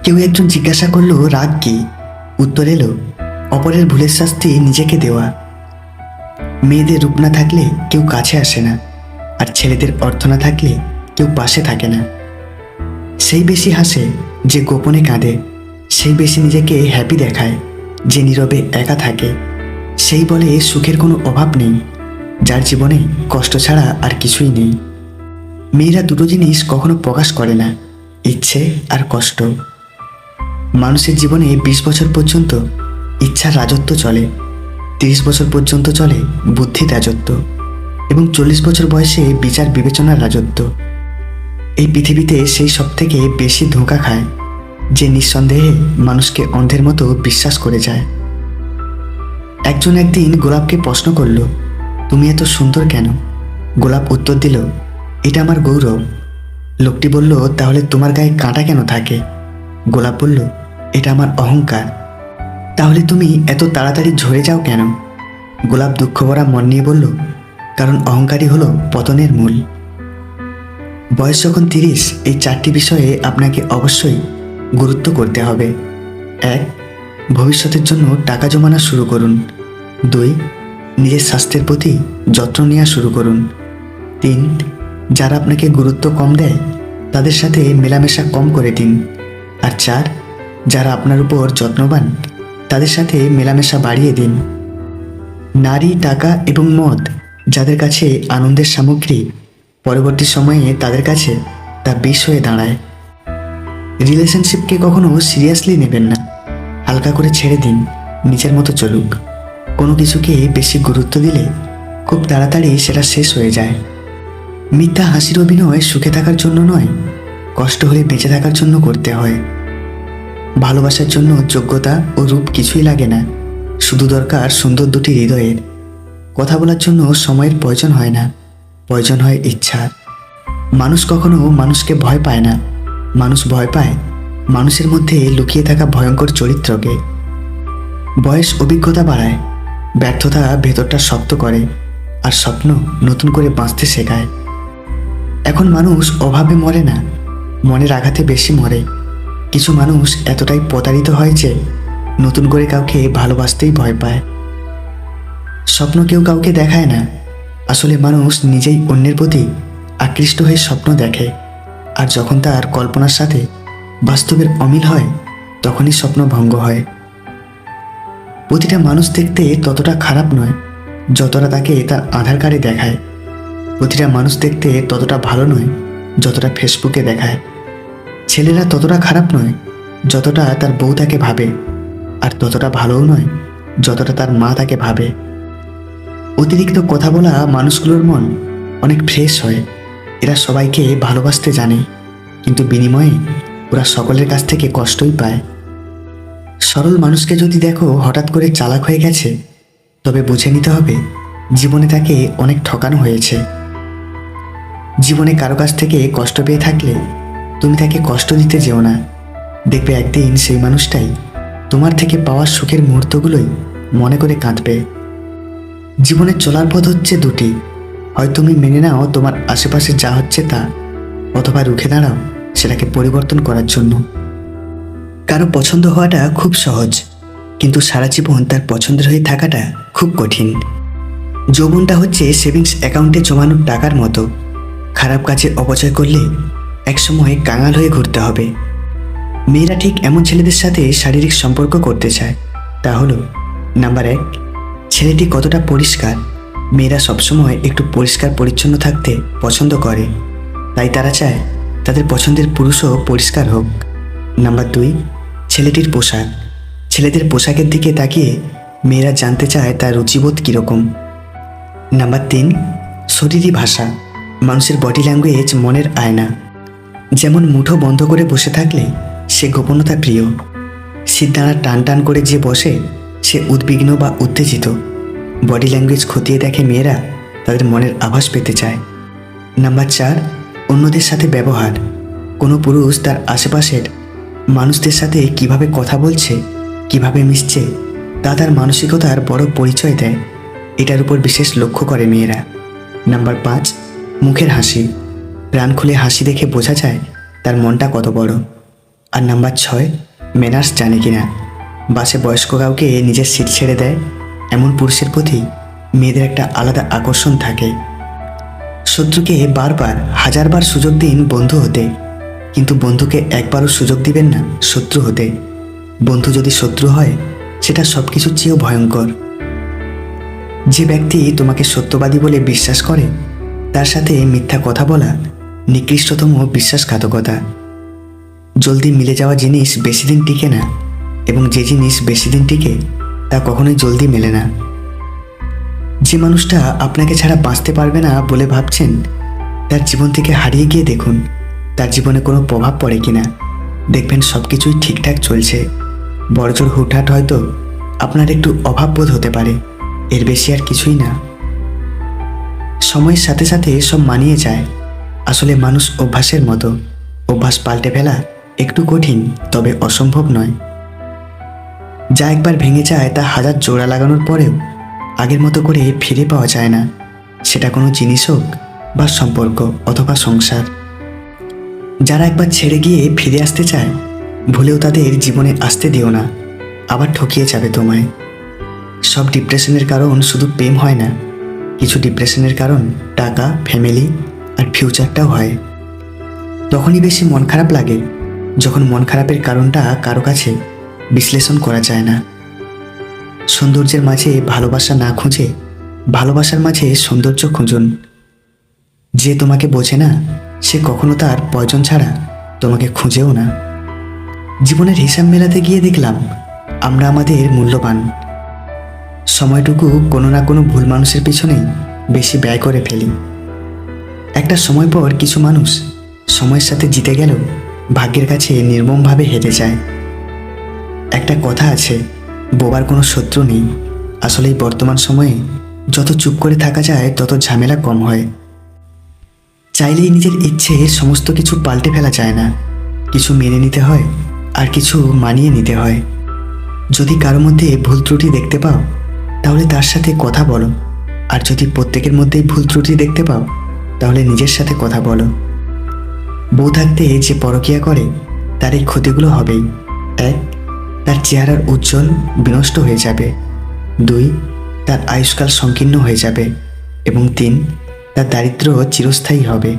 কেউ একজন জিজ্ঞাসা করলো রাগ কি? উত্তর এলো, অপরের ভুলের শাস্তি নিজেকে দেওয়া। মেয়েদের রূপ না থাকলে কেউ কাছে আসে না, আর ছেলেদের অর্থ না থাকলে কেউ পাশে থাকে না। সেই বেশি হাসে যে গোপনে কাঁদে, সেই বেশি নিজেকে হ্যাপি দেখায় যে নীরবে একা থাকে। সেই বলে সুখের কোনো অভাব নেই, যার জীবনে কষ্ট ছাড়া আর কিছুই নেই। মেয়েরা দুটো জিনিস কখনো প্রকাশ করে না, ইচ্ছে আর কষ্ট। মানুষের জীবনে 20 বছর পর্যন্ত ইচ্ছার রাজত্ব চলে, 30 বছর পর্যন্ত চলে বুদ্ধির রাজত্ব, এবং 40 বছর বয়সে বিচার বিবেচনার রাজত্ব। এই পৃথিবীতে সেই সব থেকে বেশি ধোঁকা খায় যে নিঃসন্দেহে মানুষকে অন্ধের মতো বিশ্বাস করে যায়। একজন একদিন গোলাপকে প্রশ্ন করল, তুমি এত সুন্দর কেন? গোলাপ উত্তর দিল, এটা আমার গৌরব। লোকটি বলল, তাহলে তোমার গায়ে কাঁটা কেন থাকে? গোলাপ বলল, এটা আমার অহংকার। তাহলে তুমি এত তাড়াতাড়ি ঝরে যাও কেন? গোলাপ দুঃখ ভরা মন নিয়ে বলল, কারণ অহংকারই হলো পতনের মূল। বয়স যখন 30, এই 4টি বিষয়ে আপনাকে অবশ্যই গুরুত্ব করতে হবে। 1. ভবিষ্যতের জন্য টাকা জমানো শুরু করুন। 2. নিজের স্বাস্থ্যের প্রতি যত্ন নেওয়া শুরু করুন। 3. যারা আপনাকে গুরুত্ব কম দেয় তাদের সাথে মেলামেশা কম করে দিন। আর 4. যারা আপনার উপর যত্নবান তাদের সাথে মেলামেশা বাড়িয়ে দিন। নারী, টাকা এবং মদ যাদের কাছে আনন্দের সামগ্রী, পরবর্তী সময়ে তাদের কাছে তা বিষ হয়ে দাঁড়ায়। রিলেশনশিপকে কখনো সিরিয়াসলি নেবেন না, হালকা করে ছেড়ে দিন, নিজের মতো চলুক। কোনো কিছুকে বেশি গুরুত্ব দিলে খুব তাড়াতাড়ি সেটা শেষ হয়ে যায়। মিথ্যা হাসির অভিনয় সুখে থাকার জন্য নয়, কষ্ট হলে বেঁচে থাকার জন্য করতে হয়। ভালোবাসার জন্য যোগ্যতা ও রূপ কিছুই লাগে না, শুধু দরকার সুন্দর দুটি হৃদয়ের। কথা বলার জন্য সময়ের প্রয়োজন হয় না, প্রয়োজন হয় ইচ্ছা। মানুষ কখনো মানুষকে ভয় পায় না, মানুষ ভয় পায় মানুষের মধ্যে লুকিয়ে থাকা ভয়ঙ্কর চরিত্রকে। বয়স অভিজ্ঞতা বাড়ায়, ব্যর্থতা ভেতরটা শক্ত করে, আর স্বপ্ন নতুন করে বাঁচতে শেখায়। এখন মানুষ অভাবে মরে না, মনের আঘাতে বেশি মরে। কিছু মানুষ এতটাই প্রতারিত হয় যে নতুন করে কাউকে ভালোবাসতেই ভয় পায়। স্বপ্ন কেউ কাউকে দেখায় না, আসলে মানুষ নিজেই অন্যের প্রতি আকৃষ্ট হয়ে স্বপ্ন দেখে, আর যখন তার কল্পনার সাথে বাস্তবের অমিল হয় তখনই স্বপ্ন ভঙ্গ হয়। প্রতিটা মানুষ দেখতে ততটা খারাপ নয় যতটা তাকে তার আধার কার্ডে দেখায়। প্রতিটা মানুষ দেখতে ততটা ভালো নয় যতটা ফেসবুকে দেখায়। ছেলেরা ততটা খারাপ নয় যতটা তার বউ তাকে ভাবে, আর ততটা ভালোও নয় যতটা তার মা তাকে ভাবে। অতিরিক্ত কথা বলা মানুষগুলোর মন অনেক ফ্রেশ হয়, এরা সবাইকে ভালোবাসতে জানে, কিন্তু বিনিময়ে ওরা সকলের কাছ থেকে কষ্টই পায়। সরল মানুষকে যদি দেখো হঠাৎ করে চালাক হয়ে গেছে, তবে বুঝে নিতে হবে জীবনে তাকে অনেক ঠকানো হয়েছে। জীবনে কারো কাছ থেকে কষ্ট পেয়ে থাকলে তুমি তাকে কষ্ট দিতে যেও না, দেখবে একদিন সেই মানুষটাই তোমার থেকে পাওয়া সুখের মুহূর্তগুলোই মনে করে কাঁদবে। জীবনের চলার পথ হচ্ছে দুটি, হয় তুমি মেনে নাও তোমার আশেপাশে যা হচ্ছে তা, অথবা রুখে দাঁড়াও সেটাকে পরিবর্তন করার জন্য। কারো পছন্দ হওয়াটা খুব সহজ, কিন্তু সারা জীবন তার পছন্দের হয়ে থাকাটা খুব কঠিন। যৌবনটা হচ্ছে সেভিংস অ্যাকাউন্টে জমানো টাকার মতো, খারাপ কাজে অপচয় করলে একসময় কাঙাল হয়ে ঘুরতে হবে। মেয়েরা ঠিক এমন ছেলেদের সাথে শারীরিক সম্পর্ক করতে চায়, তা হলো নাম্বার 1, ছেলেটি কতটা পরিষ্কার। মেয়েরা সবসময় একটু পরিষ্কার পরিচ্ছন্ন থাকতে পছন্দ করে, তাই তারা চায় তাদের পছন্দের পুরুষও পরিষ্কার হোক। নাম্বার 2, ছেলেটির পোশাক। ছেলেদের পোশাকের দিকে তাকিয়ে মেয়েরা জানতে চায় তার রুচিবোধ কীরকম। নাম্বার 3, শরীরী ভাষা। মানুষের বডি ল্যাঙ্গুয়েজ মনের আয়না। যেমন মুঠো বন্ধ করে বসে থাকলে সে গোপনতা প্রিয়, সিদ্ধানা টান টান করে যে বসে সে উদ্বিগ্ন বা উত্তেজিত। বডি ল্যাঙ্গুয়েজ খতিয়ে দেখে মেয়েরা তাদের মনের আভাস পেতে চায়। নাম্বার 4, অন্যদের সাথে ব্যবহার। কোনো পুরুষ তার আশেপাশের মানুষদের সাথে কিভাবে কথা বলছে, কিভাবে মিশছে, তা তার মানসিকতার বড় পরিচয় দেয়। এটার উপর বিশেষ লক্ষ্য করে মেয়েরা। নাম্বার 5, মুখের হাসি। প্রাণ খুলে হাসি দেখে বোঝা যায় তার মনটা কত বড়। আর নাম্বার 6, ম্যানার্স জানে কিনা। বাসে বয়স্ক কাউকে নিজের সিট ছেড়ে দেয় এমন পুরুষের প্রতি মেয়েদের একটা আলাদা আকর্ষণ থাকে। শত্রুকে বারবার হাজারবার সুযোগ দিন বন্ধু হতে, কিন্তু বন্ধুকে একবারও সুযোগ দিবেন না শত্রু হতে। বন্ধু যদি শত্রু হয় সেটা সব কিছুর চেয়েও ভয়ঙ্কর। যে ব্যক্তি তোমাকে সত্যবাদী বলে বিশ্বাস করে তার সাথে মিথ্যা কথা বলা নিকৃষ্টতম বিশ্বাসঘাতকতা। জলদি মিলে যাওয়া জিনিস বেশি দিন টিকে না, এবং যে জিনিস বেশি দিন টিকে তা কখনোই জলদি মেলে না। যে মানুষটা আপনাকে ছাড়া বাঁচতে পারবে না বলে ভাবছেন, তার জীবন থেকে হারিয়ে গিয়ে দেখুন তার জীবনে কোনো প্রভাব পড়ে কিনা। দেখবেন সব কিছুই ঠিকঠাক চলছে। বড়জোর হুটহাট হয়তো আপনার একটু অভাববোধ হতে পারে, এর বেশি আর কিছুই না। সময়ের সাথে সাথে সব মানিয়ে যায়। আসলে মানুষ অভ্যাসের মতো, অভ্যাস পাল্টে ফেলা একটু কঠিন, তবে অসম্ভব নয়। যা একবার ভেঙে যায় তা হাজার জোড়া লাগানোর পরেও আগের মতো করে ফিরে পাওয়া যায় না। সেটা কোনো জিনিস হোক বা সম্পর্ক অথবা সংসার। যারা একবার ছেড়ে গিয়ে ফিরে আসতে চায়, ভুলেও তাদের জীবনে আসতে দিও না, আবার ঠকিয়ে যাবে তোমায়। সব ডিপ্রেশনের কারণ শুধু প্রেম হয় না, কিছু ডিপ্রেশনের কারণ টাকা, ফ্যামিলি আর ফিউচারটাও হয়। তখনই বেশি মন খারাপ লাগে যখন মন খারাপের কারণটা কারো কাছে বিশ্লেষণ করা যায় না। সৌন্দর্যের মাঝে ভালোবাসা না খুঁজে ভালোবাসার মাঝে সৌন্দর্য খুঁজুন। যে তোমাকে বোঝে না সে কখনো তার প্রয়োজন ছাড়া তোমাকে খুঁজেও না। জীবনের হিসাব মেলাতে গিয়ে দেখলাম আমরা আমাদের মূল্যবান সময়টুকু কোনো না কোনো ভুল মানুষের পিছনেই বেশি ব্যয় করে ফেলি। একটা সময় পর কিছু মানুষ সময়ের সাথে জিতে গেলেও ভাগ্যের কাছে নির্মমভাবে হেরে যায়। একটা কথা আছে, বোবার কোনো শত্রু নেই। আসলে এই বর্তমান সময়ে যত চুপ করে থাকা যায় তত ঝামেলা কম হয়। চাইলেই নিজের ইচ্ছে সমস্ত কিছু পাল্টে ফেলা যায় না। কিছু মেনে নিতে হয় আর কিছু মানিয়ে নিতে হয়। যদি কারো মধ্যে ভুল ত্রুটি দেখতে পাও তাহলে তার সাথে কথা বলো, আর যদি প্রত্যেকের মধ্যেই ভুল ত্রুটি দেখতে পাও তাহলে নিজের সাথে কথা বলো। বউ থাকতে যে পরকীয়া করে তার এই ক্ষতিগুলো হবেই। 1, তার চেহারার উজ্জ্বল বিনষ্ট হয়ে যাবে। 2, তার আয়ুষ্কাল সংকীর্ণ হয়ে যাবে। এবং 3, তার দারিদ্র্য চিরস্থায়ী হবে।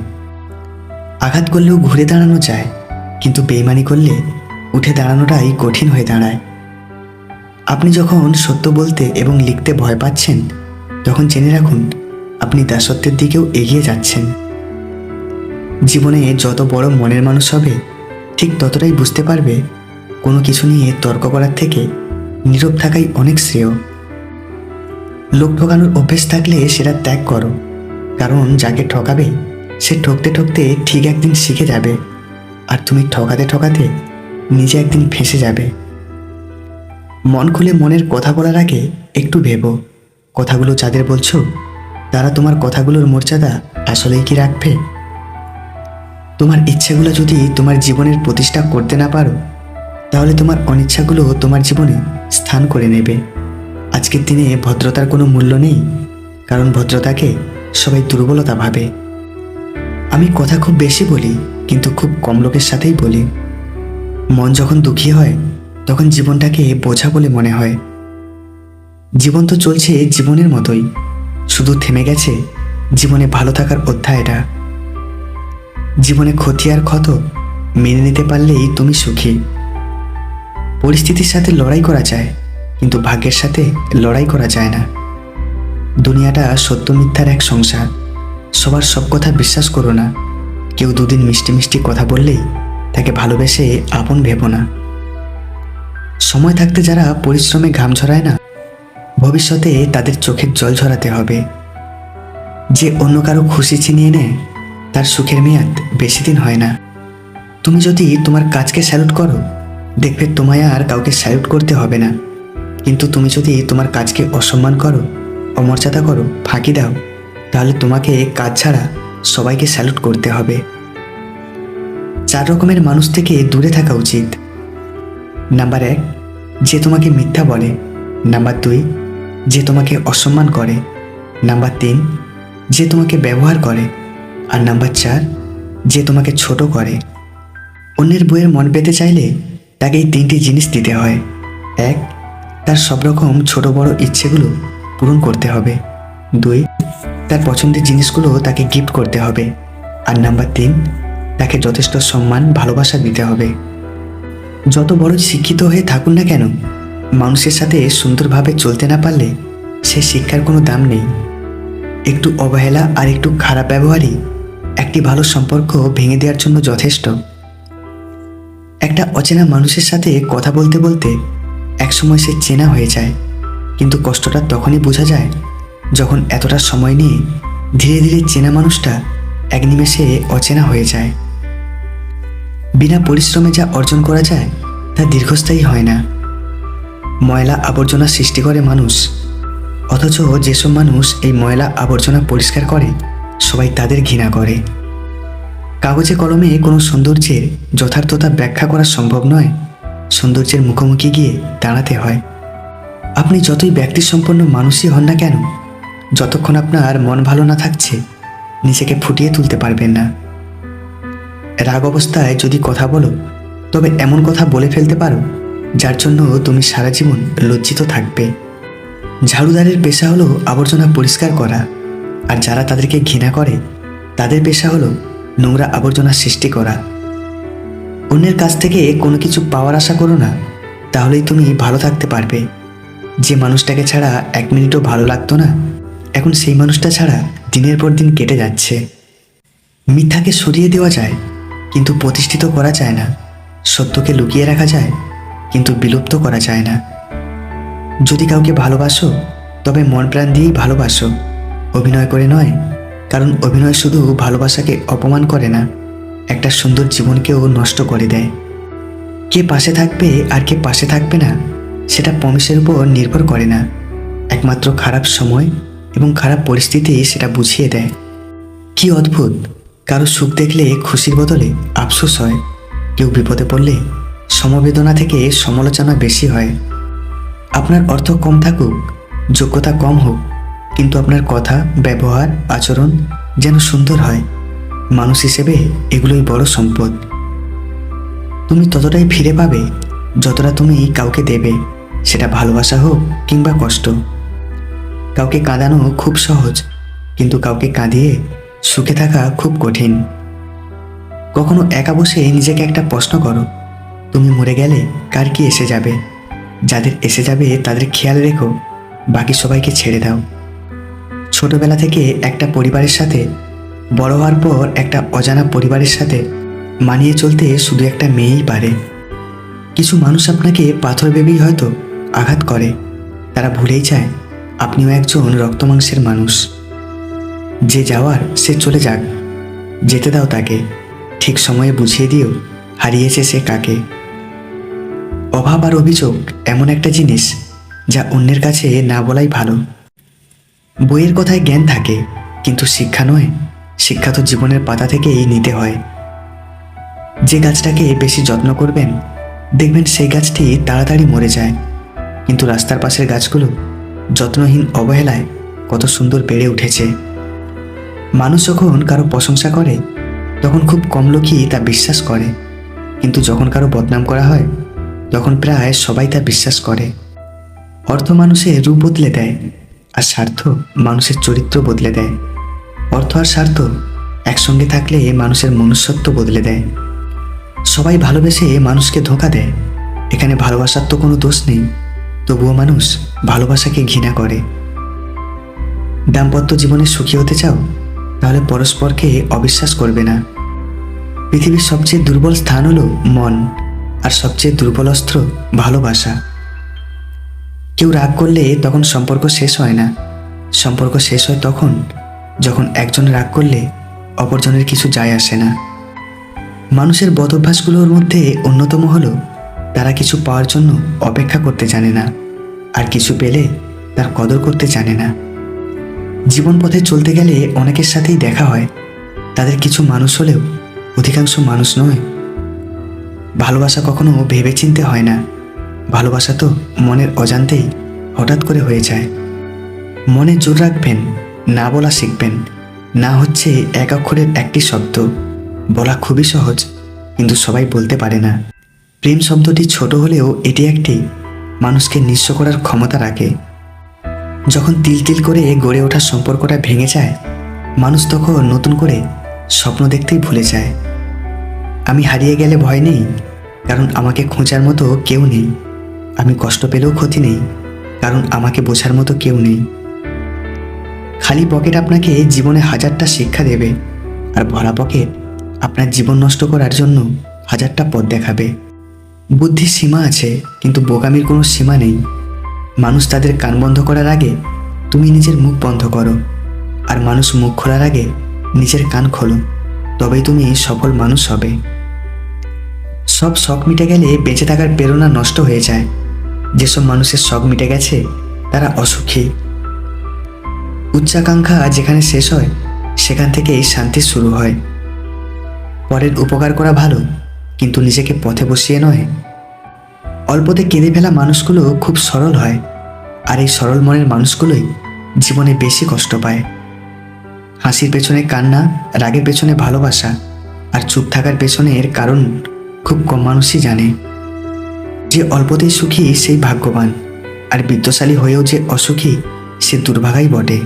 আঘাত করলেও ঘুরে দাঁড়ানো যায়, কিন্তু বেইমানি করলে উঠে দাঁড়ানোটাই কঠিন হয়ে দাঁড়ায়। আপনি যখন সত্য বলতে এবং লিখতে ভয় পাচ্ছেন, তখন জেনে রাখুন আপনি দাসত্বের দিকেও এগিয়ে যাচ্ছেন। জীবনে যত বড় মনের মানুষ হবে ঠিক ততটাই বুঝতে পারবে কোনো কিছু নিয়ে তর্ক করার থেকে নীরব থাকাই অনেক শ্রেয়। লোক ঠকানোর অভ্যেস থাকলে সেটা ত্যাগ করো, কারণ যাকে ঠকাবে সে ঠকতে ঠকতে ঠিক একদিন শিখে যাবে, আর তুমি ঠকাতে ঠকাতে নিজে একদিন ফেঁসে যাবে। মন খুলে মনের কথা বলার আগে একটু ভেবো, কথাগুলো যাদের বলছো তারা তোমার কথাগুলোর মর্যাদা আসলেই কি রাখবে? তোমার ইচ্ছেগুলো যদি তোমার জীবনের প্রতিষ্ঠা করতে না পারো, তাহলে তোমার অনিচ্ছাগুলো তোমার জীবনে স্থান করে নেবে। আজকের দিনে ভদ্রতার কোনো মূল্য নেই, কারণ ভদ্রতাকে সবাই দুর্বলতা ভাবে। আমি কথা খুব বেশি বলি, কিন্তু খুব কম লোকের সাথেই বলি। মন যখন দুঃখী হয় তখন জীবনটাকে বোঝা বলে মনে হয়। জীবন তো চলছে জীবনের মতোই, শুধু থেমে গেছে জীবনে ভালো থাকার অধ্যায়টা। জীবনে ক্ষতি আর ক্ষত মেনে নিতে পারলেই তুমি সুখী। পরিস্থিতির সাথে লড়াই করা যায়, কিন্তু ভাগ্যের সাথে লড়াই করা যায় না। দুনিয়াটা সত্য মিথ্যার এক সংসার। সবার সব কথা বিশ্বাস করো না। কেউ দুদিন মিষ্টি মিষ্টি কথা বললেই তাকে ভালোবেসে আপন ভেবো না। সময় থাকতে যারা পরিশ্রমে ঘাম ঝরায় না, ভবিষ্যতে তাদের চোখের জল ঝরাতে হবে। যে অন্য কারো খুশি ছিনিয়ে নেয় তার সুখের মেয়াদ বেশি দিন হয় না। তুমি যদি তোমার কাজকে স্যালুট করো, দেখবে তোমায় আর কাউকে স্যালুট করতে হবে না। কিন্তু তুমি যদি তোমার কাজকে অসম্মান করো, অমর্যাদা করো, ফাঁকি দাও, তাহলে তোমাকে কাজ ছাড়া সবাইকে স্যালুট করতে হবে। 4 রকমের মানুষ থেকে দূরে থাকা উচিত। নাম্বার 1, যে তোমাকে মিথ্যা বলে। নাম্বার 2, যে তোমাকে অসম্মান করে। নাম্বার 3, যে তোমাকে ব্যবহার করে। আর নাম্বার 4, যে তোমাকে ছোট করে। অন্যের বইয়ের মন পেতে চাইলে তাকে এই 3টি জিনিস দিতে হয়। 1, তার সব রকম ছোট বড় ইচ্ছেগুলো পূরণ করতে হবে। 2, তার পছন্দের জিনিসগুলো তাকে গিফট করতে হবে। আর নাম্বার 3, তাকে যথেষ্ট সম্মান ভালোবাসা দিতে হবে। যত বড় শিক্ষিত হয়ে থাকুন না কেন, মানুষের সাথে সুন্দরভাবে চলতে না পারলে সে শিক্ষার কোনো দাম নেই। একটু অবহেলা আর একটু খারাপ ব্যবহারই একটি ভালো সম্পর্ক ভেঙে দেওয়ার জন্য যথেষ্ট। একটা অচেনা মানুষের সাথে কথা বলতে বলতে একসময় সে চেনা হয়ে যায়, কিন্তু কষ্টটা তখনই বোঝা যায় যখন এতটা সময় নিয়ে ধীরে ধীরে চেনা মানুষটা এক নিমেষে অচেনা হয়ে যায়। বিনা পরিশ্রমে যা অর্জন করা যায় তা দীর্ঘস্থায়ী হয় না। ময়লা আবর্জনা সৃষ্টি করে মানুষ, অথচ যেসব মানুষ এই ময়লা আবর্জনা পরিষ্কার করে সবাই তাদের ঘৃণা করে। কাগজে কলমে কোনো সৌন্দর্যের যথার্থতা ব্যাখ্যা করা সম্ভব নয়, সৌন্দর্যের মুখোমুখি গিয়ে দাঁড়াতে হয়। আপনি যতই ব্যক্তিসম্পন্ন মানুষই হন না কেন, যতক্ষণ আপনার মন ভালো না থাকছে নিজেকে ফুটিয়ে তুলতে পারবেন না। রাগ অবস্থায় যদি কথা বলো, তবে এমন কথা বলে ফেলতে পারো যার জন্য তুমি সারা জীবন লজ্জিত থাকবে। ঝাড়ুদারের পেশা হলো আবর্জনা পরিষ্কার করা, আর যারা তাদেরকে ঘৃণা করে তাদের পেশা হলো নোংরা আবর্জনা সৃষ্টি করা। অন্যের কাছ থেকে কোনো কিছু পাওয়ার আশা করো না, তাহলেই তুমি ভালো থাকতে পারবে। যে মানুষটাকে ছাড়া 1 মিনিটও ভালো লাগতো না, এখন সেই মানুষটা ছাড়া দিনের পর দিন কেটে যাচ্ছে। মিথ্যাকে সরিয়ে দেওয়া যায়, কিন্তু প্রতিষ্ঠিত করা যায় না। সত্যকে লুকিয়ে রাখা যায়, কিন্তু বিলুপ্ত করা যায় না। যদি কাউকে ভালোবাসো, তবে মন প্রাণ দিয়েই ভালোবাসো, অভিনয় করে নয়। কারণ অভিনয় শুধু ভালোবাসাকে অপমান করে না, একটা সুন্দর জীবনকেও নষ্ট করে দেয়। কে পাশে থাকবে আর কে পাশে থাকবে না, সেটা প্রমিসের উপর নির্ভর করে না। একমাত্র খারাপ সময় এবং খারাপ পরিস্থিতি সেটা বুঝিয়ে দেয়। কি অদ্ভুত, কারো সুখ দেখলে খুশির বদলে আফসোস হয়, কেউ বিপদে পড়লে সমবেদনা থেকে সমালোচনা বেশি হয়। আপনার অর্থ কম থাকুক, যোগ্যতা কম হোক, কিন্তু আপনার কথা, ব্যবহার, আচরণ যেন সুন্দর হয়। মানুষ হিসেবে এগুলোই বড় সম্পদ। তুমি ততটাই ফিরে পাবে যতটা তুমি কাউকে দেবে, সেটা ভালোবাসা হোক কিংবা কষ্ট। কাউকে কাঁদানো খুব সহজ, কিন্তু কাউকে কাঁদিয়ে সুখে থাকা খুব কঠিন। কখনো একা বসে নিজেকে একটা প্রশ্ন করো, তুমি মরে গেলে কার কি এসে যাবে? যাদের এসে যাবে তাদের খেয়াল রেখো, বাকি সবাইকে ছেড়ে দাও। ছোটবেলা থেকে একটা পরিবারের সাথে বড় হওয়ার পর একটা অজানা পরিবারের সাথে মানিয়ে চলতে শুধু একটা মেয়েই পারে। কিছু মানুষ আপনাকে পাথর ভেবেই হয়তো আঘাত করে, তারা ভুলেই যায় আপনিও একজন রক্তমাংসের মানুষ। যে যাওয়ার সে চলে যাক, যেতে দাও তাকে, ঠিক সময়ে বুঝিয়ে দিও হারিয়েছে সে কাকে। অভাব আর অভিযোগ এমন একটা জিনিস যা অন্যের কাছে না বলাই ভালো। বইয়ের কথায় জ্ঞান থাকে, কিন্তু শিক্ষা নয়। শিক্ষা তো জীবনের পাতা থেকেই নিতে হয়। যে গাছটাকে বেশি যত্ন করবেন, দেখবেন সেই গাছটি তাড়াতাড়ি মরে যায়, কিন্তু রাস্তার পাশের গাছগুলো যত্নহীন অবহেলায় কত সুন্দর বেড়ে উঠেছে। মানুষ যখন কারো প্রশংসা করে তখন খুব কম লোকই তা বিশ্বাস করে, কিন্তু যখন কারো বদনাম করা হয় তখন প্রায় সবাই তা বিশ্বাস করে। অর্থ মানুষের রূপ বদলে দেয়, আর স্বার্থ মানুষের চরিত্র বদলে দেয়। অর্থ আর স্বার্থ একসঙ্গে থাকলে মানুষের মনুষ্যত্ব বদলে দেয়। সবাই ভালোবেসে মানুষকে ধোঁকা দেয়, এখানে ভালোবাসার তো কোনো দোষ নেই, তবুও মানুষ ভালোবাসাকে ঘৃণা করে। দাম্পত্য জীবনে সুখী হতে চাও, তাহলে পরস্পরকে অবিশ্বাস করবে না। পৃথিবীর সবচেয়ে দুর্বল স্থান হলো মন, আর সবচেয়ে দুর্বল অস্ত্র ভালোবাসা। কেউ রাগ করলে তখন সম্পর্ক শেষ হয় না, সম্পর্ক শেষ হয় তখন যখন একজন রাগ করলে অপরজনের কিছু যায় আসে না। মানুষের বদ অভ্যাসগুলোর মধ্যে অন্যতম হলো তারা কিছু পাওয়ার জন্য অপেক্ষা করতে জানে না, আর কিছু পেলে তার কদর করতে জানে না। জীবন পথে চলতে গেলে অনেকের সাথেই দেখা হয়, তাদের কিছু মানুষ হলেও অধিকাংশ মানুষ নয়। ভালোবাসা কখনো ভেবে চিনতে হয় না, ভালোবাসা তো মনের অজান্তেই হঠাৎ করে হয়ে যায়। মনে জোর রাখবেন, না বলা শিখবেন। না হচ্ছে এক অক্ষরের একটি শব্দ, বলা খুবই সহজ, কিন্তু সবাই বলতে পারে না। প্রেম শব্দটি ছোট হলেও এটি একটি মানুষকে নিঃস্ব করার ক্ষমতা রাখে। যখন তিল তিল করে গড়ে ওঠা সম্পর্কটা ভেঙে যায়, মানুষ তখন নতুন করে স্বপ্ন দেখতেই ভুলে যায়। আমি হারিয়ে গেলে ভয় নেই, কারণ আমাকে খোঁজার মতো কেউ নেই। আমি কষ্ট পেলেও ক্ষতি নেই, কারণ আমাকে বোঝার মতো কেউ নেই। খালি পকেট আপনাকে জীবনে হাজারটা শিক্ষা দেবে, আর ভরা পকেট আপনার জীবন নষ্ট করার জন্য হাজারটা পথ দেখাবে। বুদ্ধির সীমা আছে, কিন্তু বোকামির কোনো সীমা নেই। মানুষ তাদের কান বন্ধ করার আগে তুমি নিজের মুখ বন্ধ করো, আর মানুষ মুখ খোলার আগে নিজের কান খোলো, তবেই তুমি সফল মানুষ হবে। সব শখ মিটে গেলে বেঁচে থাকার প্রেরণা নষ্ট হয়ে যায়। যেসব মানুষের শখ মিটে গেছে তারা অসুখী। উচ্চাকাঙ্ক্ষা যেখানে শেষ হয়, সেখান থেকেই শান্তি শুরু হয়। পরের উপকার করা ভালো, কিন্তু নিজেকে পথে বসিয়ে নয়। অল্পতে কেঁদে ফেলা মানুষগুলো খুব সরল হয়, আর এই সরল মনের মানুষগুলোই জীবনে বেশি কষ্ট পায়। হাসির পেছনে কান্না, রাগের পেছনে ভালোবাসা, আর চুপ থাকার পেছনে এর কারণ খুব কম মানুষই জানে। যে অল্পতেই সুখী সেই ভাগ্যবান, আর বিত্তশালী হয়েও যে অসুখী সে দুর্ভাগাই বটে।